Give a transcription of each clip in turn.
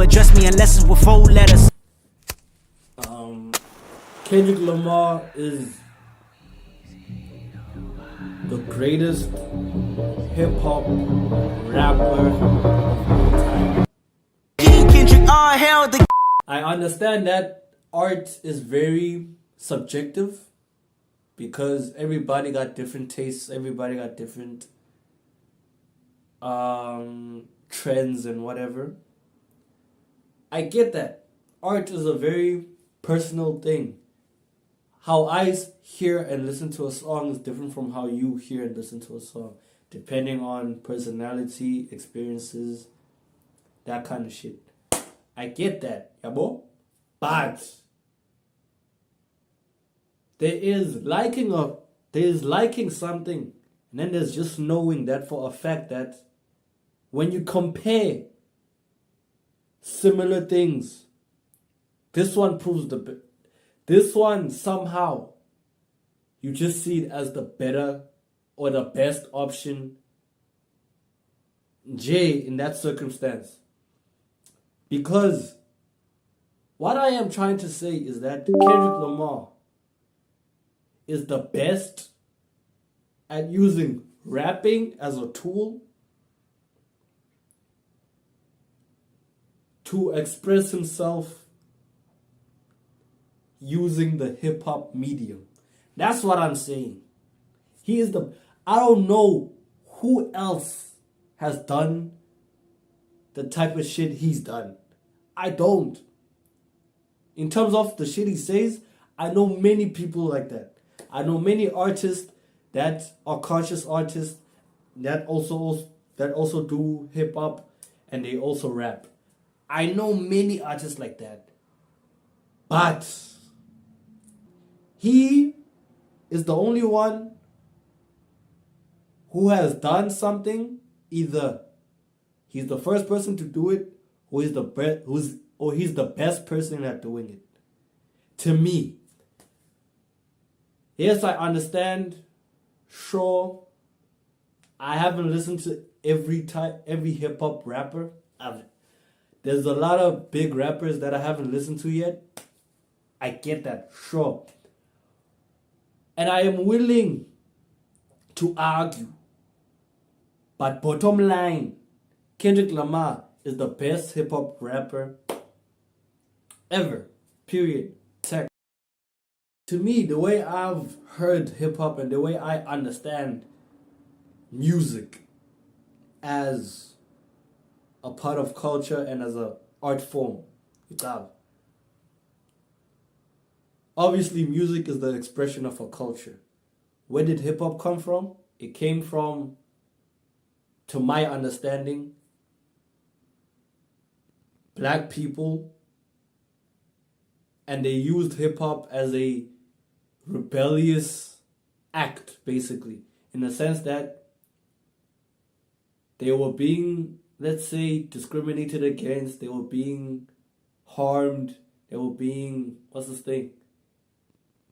address me in lessons with 4 letters. Kendrick Lamar is the greatest hip-hop rapper of all time. King Kendrick, all hell the I understand that art is very subjective because everybody got different tastes, everybody got different trends and whatever. I get that. Art is a very personal thing. How I hear and listen to a song is different from how you hear and listen to a song, depending on personality, experiences, that kind of shit. I get that, yabo. But there is liking something, and then there's just knowing that for a fact that when you compare similar things, this one proves this one somehow you just see it as the better or the best option in that circumstance. Because what I am trying to say is that Kendrick Lamar is the best at using rapping as a tool to express himself using the hip-hop medium. That's what I'm saying. I don't know who else has done the type of shit he's done. I don't. In terms of the shit he says, I know many people like that. I know many artists that are conscious artists that also do hip-hop and they also rap. I know many artists like that. But he is the only one who has done something. Either he's the first person to do it, or he's the best person at doing it. To me, yes, I understand. Sure, I haven't listened to every hip hop rapper. There's a lot of big rappers that I haven't listened to yet. I get that, sure. And I am willing to argue. But bottom line, Kendrick Lamar is the best hip-hop rapper ever. Period. Tech. To me, the way I've heard hip-hop and the way I understand music as a part of culture and as an art form, obviously, music is the expression of a culture. Where did hip-hop come from? It came from, to my understanding, black people, and they used hip-hop as a rebellious act, basically, in the sense that they were being, let's say, discriminated against, they were being harmed, they were being, they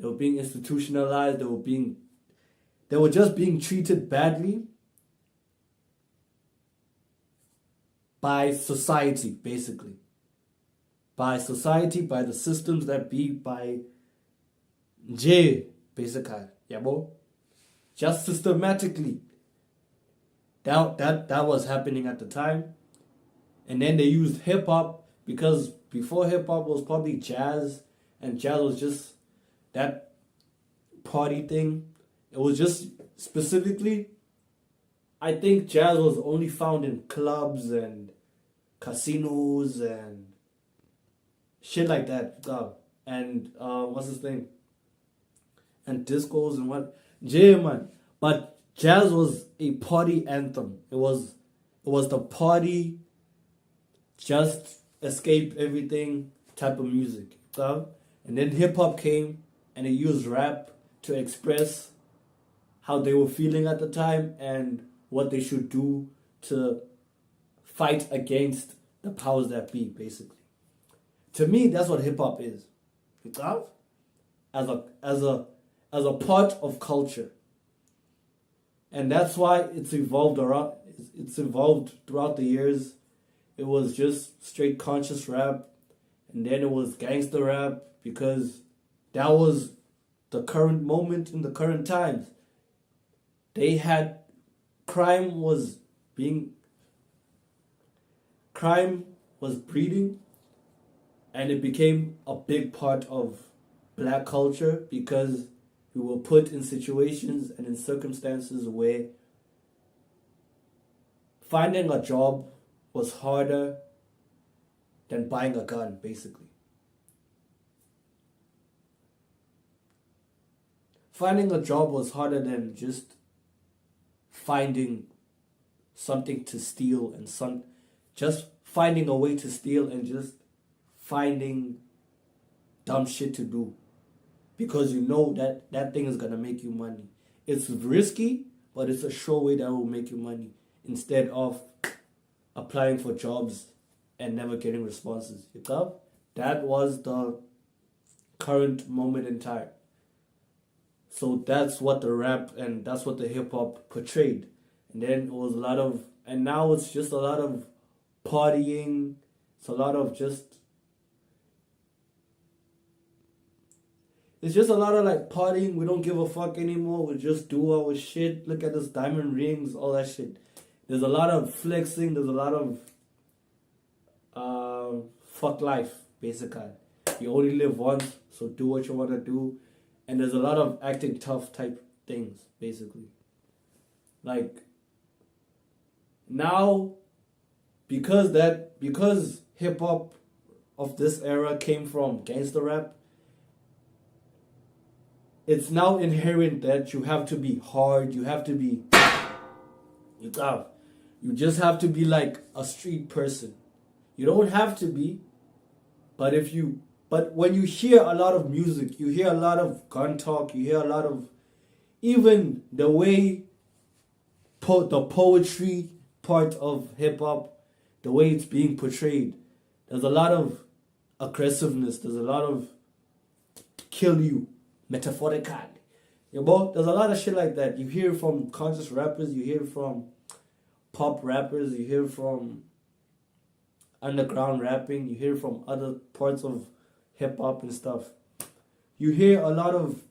were being institutionalized, they were just being treated badly by society, basically. By society, by the systems that be, by basically. Just systematically. That was happening at the time. And then they used hip hop because before hip hop was probably jazz, and jazz was just that party thing. It was just specifically, I think jazz was only found in clubs and casinos and shit like that. And and discos and what? Man. But jazz was a party anthem. It was the party, just escape everything type of music. And then hip hop came and they used rap to express how they were feeling at the time and what they should do to fight against the powers that be, basically. To me, that's what hip hop is. As a part of culture. And that's why it's evolved throughout the years. it was just straight conscious rap, and then it was gangster rap because that was the current moment in the current times. They had crime was being crime was breeding, and it became a big part of black culture because we were put in situations and in circumstances where finding a job was harder than buying a gun, basically. Finding a job was harder than just finding something to steal and just finding a way to steal and just finding dumb shit to do because you know that that thing is gonna make you money. It's risky, but it's a sure way that will make you money instead of applying for jobs and never getting responses. You know? That was the current moment in time. So that's what the rap and that's what the hip hop portrayed. And then it was a lot of, and now it's just a lot of partying. It's a lot of it's just a lot of like partying. We don't give a fuck anymore. We just do our shit. Look at this diamond rings, all that shit. There's a lot of flexing. There's a lot of fuck life, basically. You only live once, so do what you want to do. And there's a lot of acting tough type things, basically. Like, now, because hip-hop of this era came from gangster rap, it's now inherent that you have to be hard, you have to be tough. You just have to be like a street person. You don't have to be, but when you hear a lot of music, you hear a lot of gun talk, you hear a lot of, even the way the poetry part of hip-hop, the way it's being portrayed, there's a lot of aggressiveness, there's a lot of kill you, metaphorically. You know, there's a lot of shit like that. You hear from conscious rappers, you hear from pop rappers, you hear from underground rapping, you hear from other parts of hip-hop and stuff. You hear a lot of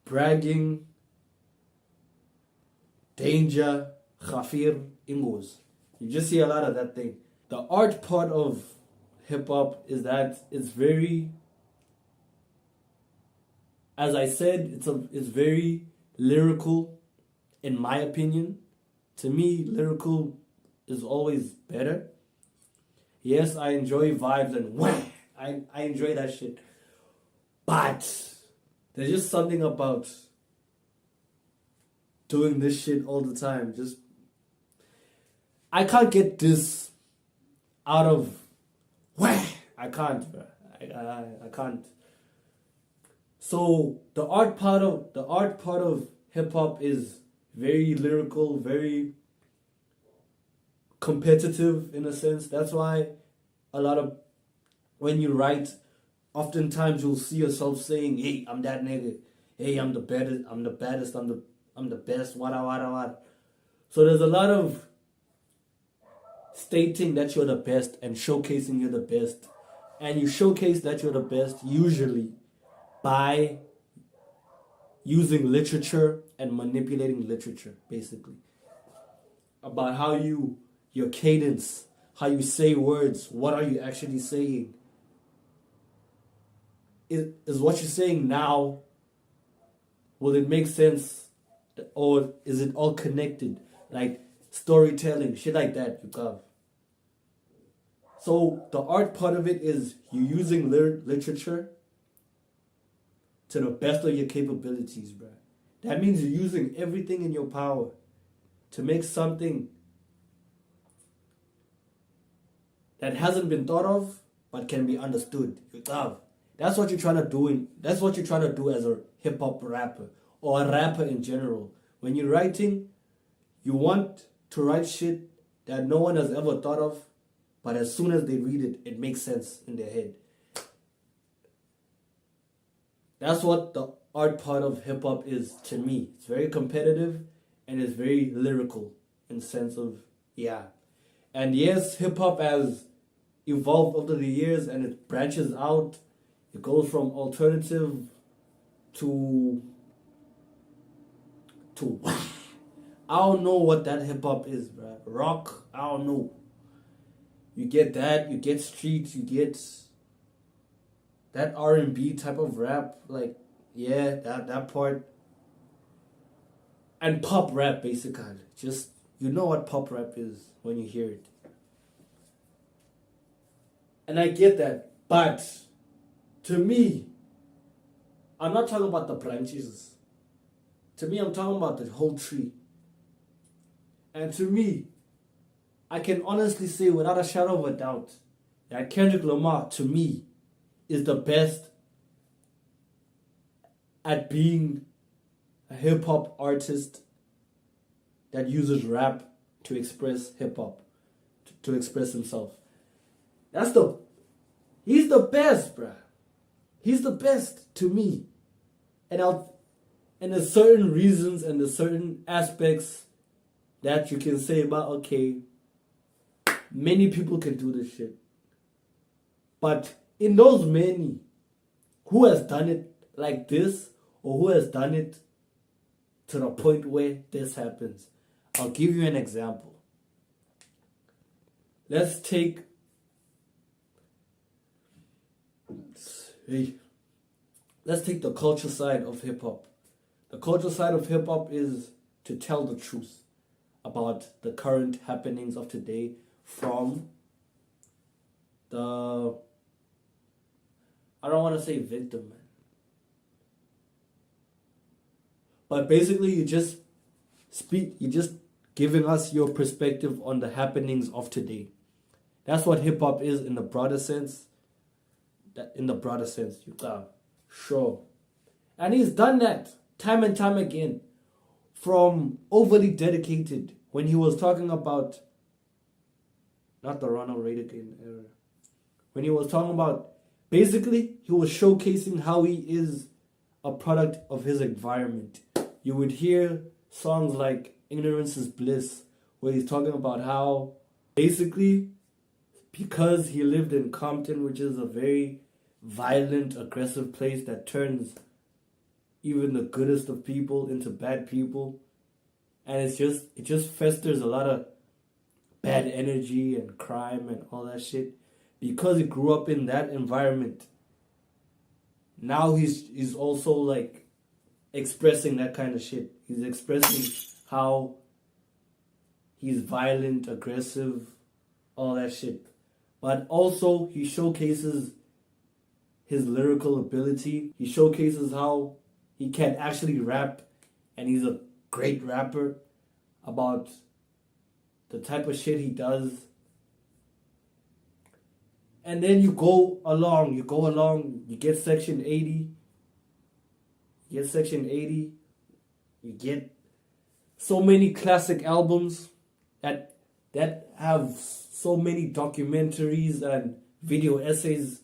bragging, danger, khafir, ingos. You just see a lot of that thing. The art part of hip-hop is that it's very, as I said, it's very lyrical, in my opinion. To me, lyrical is always better. Yes, I enjoy vibes and wham! I enjoy that shit. But there's just something about doing this shit all the time. Just, I can't get this out of wham! I can't, bro. I can't. So the art part of hip hop is very lyrical, very competitive in a sense. That's why a lot of, when you write, oftentimes you'll see yourself saying, "Hey, I'm that nigga. Hey, I'm the baddest. I'm the baddest. I'm the best. Wada wada wada." So there's a lot of stating that you're the best and showcasing you're the best, and you showcase that you're the best usually by using literature and manipulating literature, basically. About how your cadence, how you say words, what are you actually saying? Is what you're saying now, will it make sense? Or is it all connected? Like storytelling, shit like that, you got. So the art part of it is you using literature to the best of your capabilities, bro. That means you're using everything in your power to make something that hasn't been thought of but can be understood. That's what you're trying to do. That's what you're trying to do as a hip hop rapper or a rapper in general. When you're writing, you want to write shit that no one has ever thought of, but as soon as they read it, it makes sense in their head. That's what the art part of hip hop is to me. It's very competitive and it's very lyrical in the sense of, yeah. And yes, hip hop has evolved over the years and it branches out. It goes from alternative to I don't know what that hip hop is, bro. Rock, I don't know. You get that, you get street, you get that R&B type of rap, like yeah, that part. And pop rap basically. Just you know what pop rap is when you hear it. And I get that. But to me, I'm not talking about the branches. To me, I'm talking about the whole tree. And to me, I can honestly say without a shadow of a doubt that Kendrick Lamar, to me, is the best at being a hip hop artist that uses rap to express hip hop, to express himself. He's the best, bruh. He's the best to me. And there's certain reasons and there's certain aspects that you can say about, okay, many people can do this shit. But in those many, who has done it like this or who has done it to the point where this happens? I'll give you an example. Let's take the culture side of hip hop. The culture side of hip hop is to tell the truth about the current happenings of today from the, I don't want to say victim, man. But basically you just giving us your perspective on the happenings of today. That's what hip hop is in the broader sense. You got sure. And he's done that time and time again. From Overly Dedicated, when he was talking about, not the Ronald Reagan era, when he was talking about, basically, he was showcasing how he is a product of his environment. You would hear songs like Ignorance is Bliss, where he's talking about how, basically, because he lived in Compton, which is a very violent, aggressive place that turns even the goodest of people into bad people, and it just festers a lot of bad energy and crime and all that shit. Because he grew up in that environment, now he's also like expressing that kind of shit. He's expressing how he's violent, aggressive, all that shit. But also he showcases his lyrical ability. He showcases how he can actually rap, and he's a great rapper about the type of shit he does. And then you go along, you get Section 80, you get so many classic albums that have so many documentaries and video essays,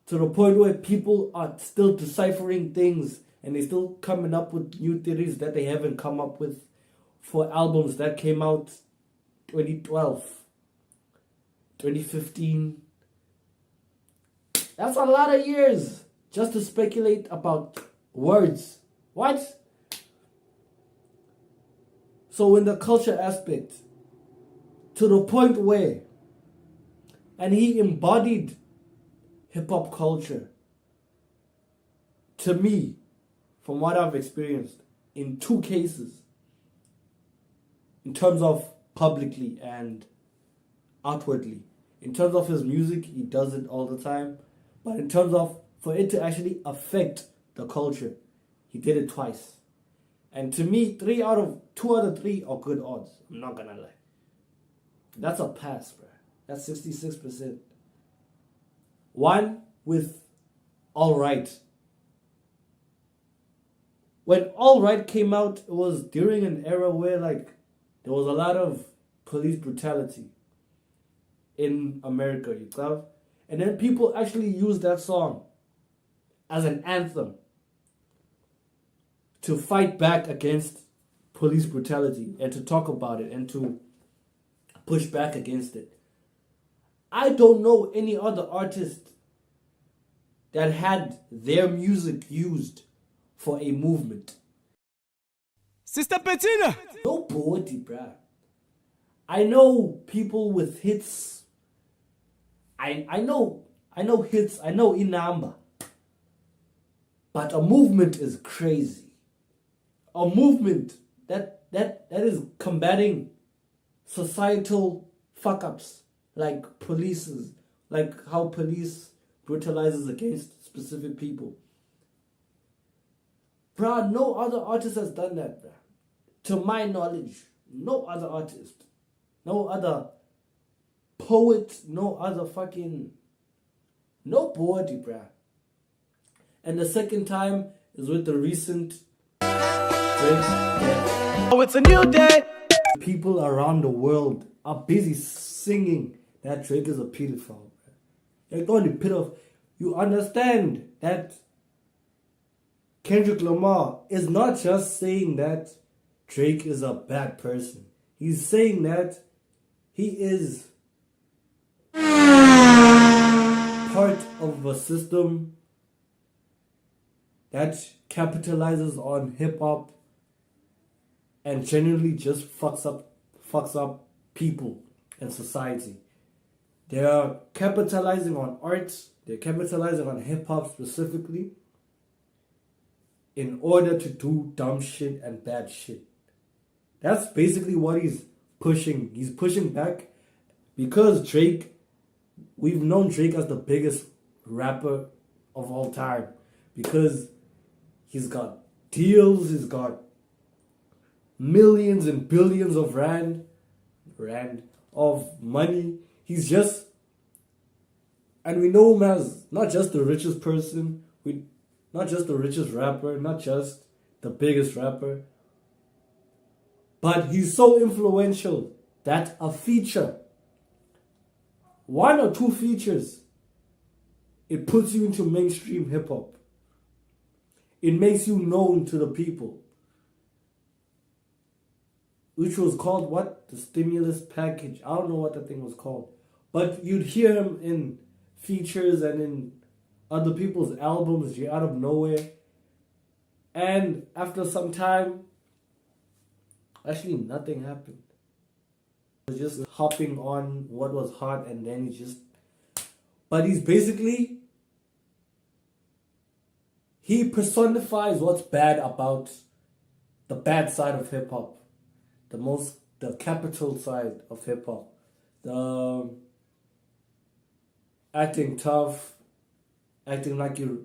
to the point where people are still deciphering things and they're still coming up with new theories that they haven't come up with for albums that came out 2012, 2015. That's a lot of years just to speculate about words. What? So in the culture aspect, to the point where, and he embodied hip-hop culture, to me, from what I've experienced, in two cases, in terms of publicly and outwardly. In terms of his music, he does it all the time. But in terms of, for it to actually affect the culture, he did it twice. And to me, 2 out of 3 are good odds. I'm not gonna lie. That's a pass, bro. That's 66%. One with All Right. When All Right came out, it was during an era where like there was a lot of police brutality in America, you know? And then people actually used that song as an anthem to fight back against police brutality and to talk about it and to push back against it. I don't know any other artist that had their music used for a movement. Sister Bettina. Nobody, bruh. I know people with hits. I know hits. I know Inamba. But a movement is crazy. A movement that is combating societal fuck ups like polices, like how police brutalizes against specific people. Bruh, no other artist has done that, bruh. To my knowledge, no other artist, no other poet, no other fucking nobody, bruh. And the second time is with the recent Drake death. Oh, it's a new day. People around the world are busy singing that Drake is a pedophile. Like, only pedophile. You understand that Kendrick Lamar is not just saying that Drake is a bad person. He's saying that he is part of a system that capitalizes on hip hop and generally just fucks up people and society. They are capitalizing on arts, they're capitalizing on hip hop specifically in order to do dumb shit and bad shit. That's basically what he's pushing. He's pushing back because Drake, we've known Drake as the biggest rapper of all time because he's got deals, he's got millions and billions of rand of money. He's just, and we know him as not just the richest person, not just the richest rapper, not just the biggest rapper, but he's so influential that a feature, one or two features, it puts you into mainstream hip hop. It makes you known to the people. Which was called what? The stimulus package. I don't know what the thing was called. But you'd hear him in features and in other people's albums out of nowhere. And after some time, actually nothing happened. He was just hopping on what was hot and then but he's basically, he personifies what's bad about the bad side of hip hop. The capital side of hip hop. The acting tough, acting like you're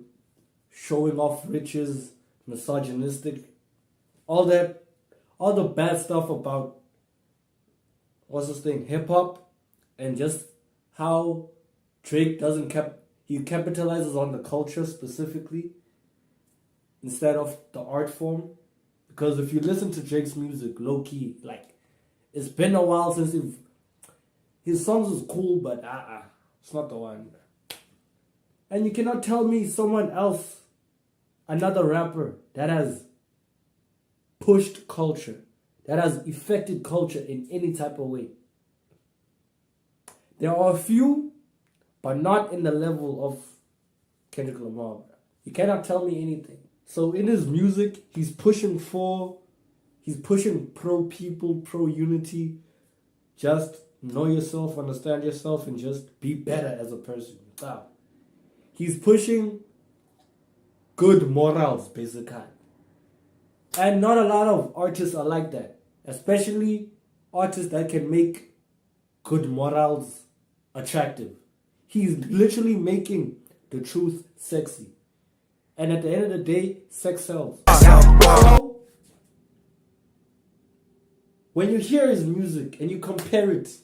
showing off riches, misogynistic, all the bad stuff about hip hop, and just how Drake he capitalizes on the culture specifically instead of the art form. Because if you listen to Drake's music, low key, like, it's been a while since his songs is cool, but it's not the one. And you cannot tell me someone else, another rapper that has pushed culture, that has affected culture in any type of way. There are a few, but not in the level of Kendrick Lamar. You cannot tell me anything. So in his music, he's pushing pro people, pro unity. Just know yourself, understand yourself, and just be better as a person. Wow. He's pushing good morals, basically. And not a lot of artists are like that. Especially artists that can make good morals attractive. He's literally making the truth sexy. And at the end of the day, sex sells. So, when you hear his music and you compare it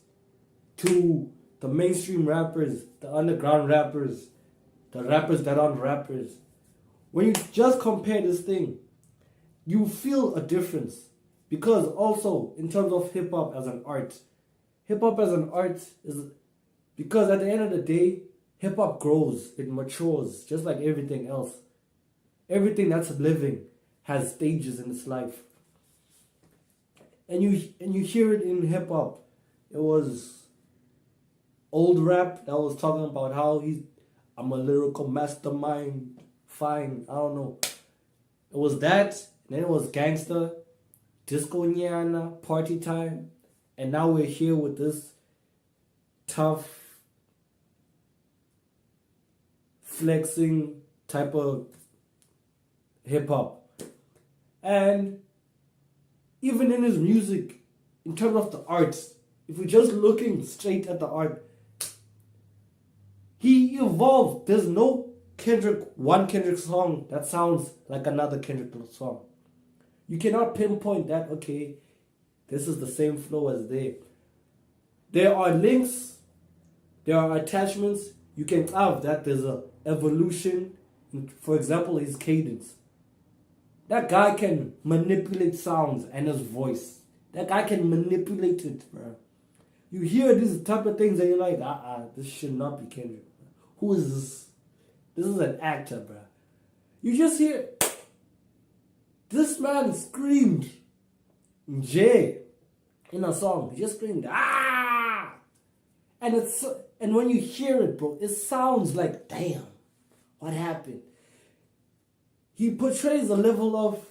to the mainstream rappers, the underground rappers, the rappers that aren't rappers, when you just compare this thing, you feel a difference. Because also, in terms of hip-hop as an art is, because at the end of the day, hip-hop grows, it matures, just like everything else. Everything that's living has stages in its life. And you hear it in hip-hop. It was old rap that was talking about how I'm a lyrical mastermind. Fine, I don't know. It was that, and then it was gangster, disco nyana, party time, and now we're here with this tough, flexing type of hip hop. And even in his music, in terms of the arts, if we're just looking straight at the art, he evolved. There's no one Kendrick song that sounds like another Kendrick song. You cannot pinpoint that, okay, this is the same flow as they. There are links, there are attachments. You can have that there's a evolution. For example, his cadence. That guy can manipulate sounds and his voice. That guy can manipulate it, bro. You hear these type of things and you're like, this should not be Kendrick. Who is this? This is an actor, bro. You just hear, this man screamed Jay in a song. He just screamed, ah! And when you hear it, bro, it sounds like, damn, what happened? He portrays a level of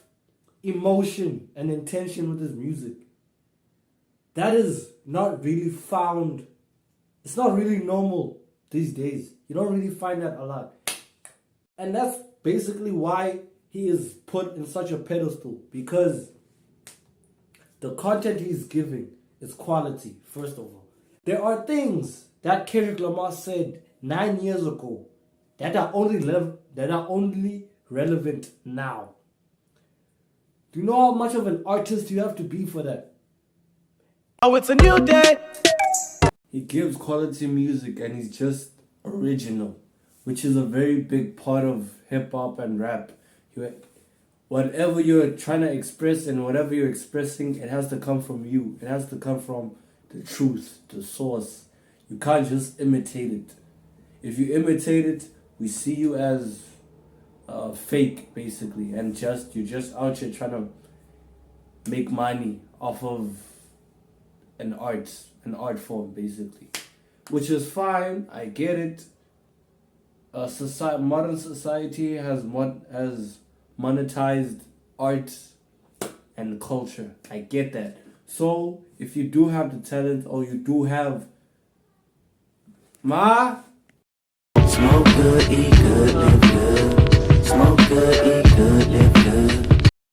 emotion and intention with his music that is not really found. It's not really normal these days. You don't really find that a lot. And that's basically why he is put in such a pedestal, because the content he's giving is quality, first of all. There are things that Kendrick Lamar said 9 years ago that are only relevant now. Do you know how much of an artist you have to be for that? Oh, it's a new day. He gives quality music and he's just original, which is a very big part of hip-hop and rap. Whatever you're trying to express and whatever you're expressing, it has to come from you. It has to come from the truth, the source. You can't just imitate it. If you imitate it, we see you as fake, basically, and you're just out here trying to make money off of an art form, basically, which is fine. I get it. Modern society has monetized art and culture. I get that. So if you do have the talent, or you do have Smoke good, eat good, live good. Smoke good, eat good, live good.